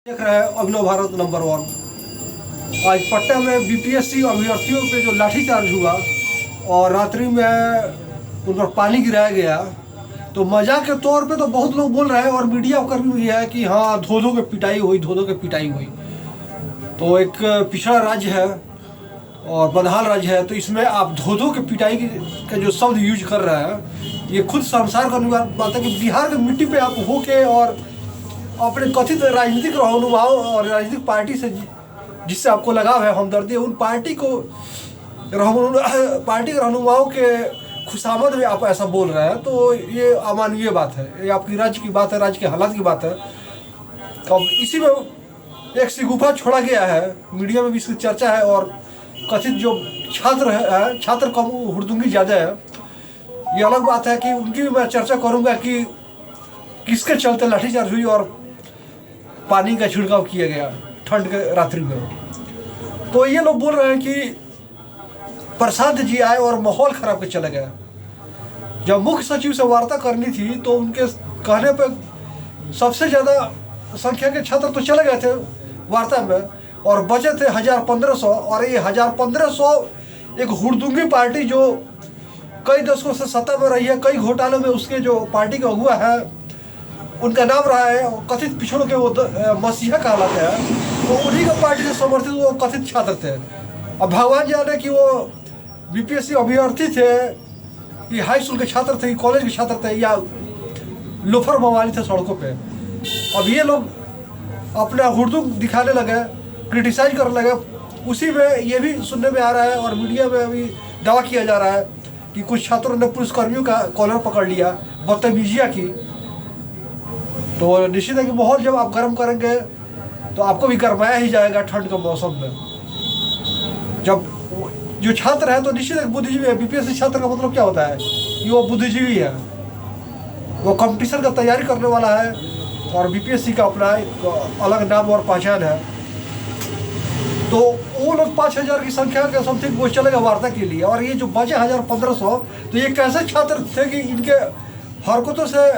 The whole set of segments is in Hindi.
देख रहे हैं अभिनव भारत नंबर 1। आज पटना में बीपीएससी अभ्यर्थियों पे जो लाठीचार्ज हुआ और रात्रि में उन पर पानी गिराया गया, तो मजाक के तौर पे तो बहुत लोग बोल रहे हैं और मीडिया कर्मी भी है कि हाँ धो के पिटाई हुई, धो के पिटाई हुई। तो एक पिछड़ा राज्य है और बदहाल राज्य है, तो इसमें आप धो के पिटाई का जो शब्द यूज कर रहे हैं, ये खुद संसार करने वाली बात है कि बिहार की मिट्टी पे आप होके और अपने कथित राजनीतिक रहनुमाओं और राजनीतिक पार्टी से जिससे आपको लगाव है, हमदर्दी है, उन पार्टी के रहनुमाओं के खुशामद में आप ऐसा बोल रहे हैं, तो ये अमानवीय बात है। ये आपकी राज्य की बात है, राज्य के हालात की बात है। अब इसी में एक शिगुफा छोड़ा गया है, मीडिया में भी इसकी चर्चा है और कथित जो छात्र है, छात्र कम हुड़दंगी ज़्यादा है, ये अलग बात है कि उनकी भी मैं चर्चा करूँगा कि किसके चलते लाठीचार्ज हुई और पानी का छिड़काव किया गया ठंड के रात्रि में। तो ये लोग बोल रहे हैं कि प्रशांत जी आए और माहौल खराब कर चले गए। जब मुख्य सचिव से वार्ता करनी थी तो उनके कहने पे सबसे ज़्यादा संख्या के छात्र तो चले गए थे वार्ता में और बचे थे 1500। और ये 1500 एक हुड़दंगी पार्टी जो कई दशकों से सत्ता में रही है, कई घोटालों में उसके जो पार्टी का हुआ है उनका नाम रहा है, कथित पिछड़ों के वो मसीहा कहलाते हैं, तो उन्हीं का पार्टी से समर्थित वो कथित छात्र थे। अब भगवान जाने कि वो बीपीएससी अभ्यर्थी थे कि हाई स्कूल के छात्र थे, कॉलेज के छात्र थे, या लोफर मवाली थे सड़कों पे। अब ये लोग अपना हुड़दंग दिखाने लगे, क्रिटिसाइज करने लगे। उसी में ये भी सुनने में आ रहा है और मीडिया में अभी दावा किया जा रहा है कि कुछ छात्रों ने पुलिसकर्मियों का कॉलर पकड़ लिया, बदतमीजियाँ की। तो निश्चित है कि माहौल जब आप गर्म करेंगे तो आपको भी गरमाया ही जाएगा ठंड के मौसम में। जब जो छात्र है तो निश्चित है बुद्धिजीवी है। बीपीएससी छात्र का मतलब क्या होता है कि वो बुद्धिजीवी है, वो कंपटीशन का तैयारी करने वाला है और बीपीएससी का अपना एक अलग नाम और पहचान है। तो वो लोग 5000 की संख्या के समथिंग वो चलेगा वार्ता के लिए, और ये जो बचे 1500, तो ये कैसे छात्र थे कि इनके हरकतों से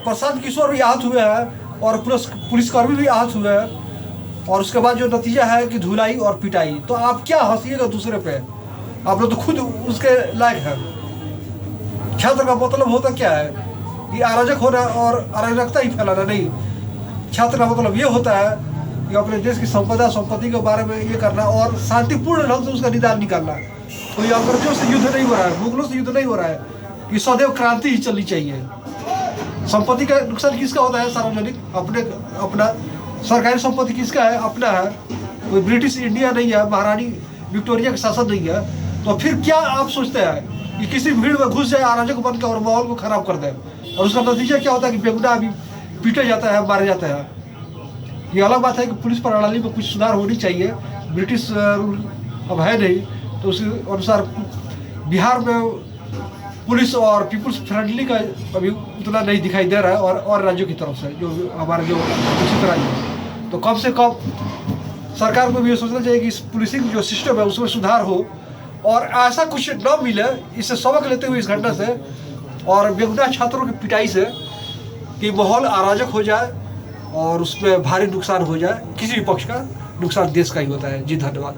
प्रशांत किशोर भी आहत हुए हैं और पुलिसकर्मी भी आहत हुए हैं, और उसके बाद जो नतीजा है कि धुलाई और पिटाई। तो आप क्या हंसिएगा दूसरे पे, आप लोग तो खुद उसके लायक हैं। छात्र का मतलब होता क्या है कि अराजक होना और अराजकता ही फैलाना नहीं। छात्र का मतलब ये होता है कि अपने देश की संपत्ति के बारे में ये करना और शांतिपूर्ण ढंग से उसका निदान निकालना। तो ये अंग्रेजों से युद्ध नहीं हो रहा है, मुगलों से युद्ध नहीं हो रहा है, ये सदैव क्रांति ही चलनी चाहिए। संपत्ति का नुकसान किसका होता है? सार्वजनिक, अपना सरकारी संपत्ति किसका है? अपना है। कोई ब्रिटिश इंडिया नहीं है, महारानी विक्टोरिया का शासन नहीं है। तो फिर क्या आप सोचते हैं कि किसी भीड़ में घुस जाए, अराजक बनकर और माहौल को खराब कर दे, और उसका नतीजा क्या होता है कि बेगुनाह अभी पीटे जाता है, मारे जाते हैं। ये अलग बात है कि पुलिस प्रणाली में कुछ सुधार होनी चाहिए, ब्रिटिश रूल अब है नहीं, तो उस अनुसार बिहार में पुलिस और पीपुल्स फ्रेंडली का अभी उतना नहीं दिखाई दे रहा है और राज्यों की तरफ से जो हमारे जो विकसित राज्य है। तो कम से कम सरकार को भी ये सोचना चाहिए कि इस पुलिसिंग जो सिस्टम है उसमें सुधार हो और ऐसा कुछ न मिले, इससे सबक लेते हुए इस घटना से और बेगुनाह छात्रों की पिटाई से कि माहौल अराजक हो जाए और उसमें भारी नुकसान हो जाए। किसी भी पक्ष का नुकसान देश का ही होता है। जी धन्यवाद।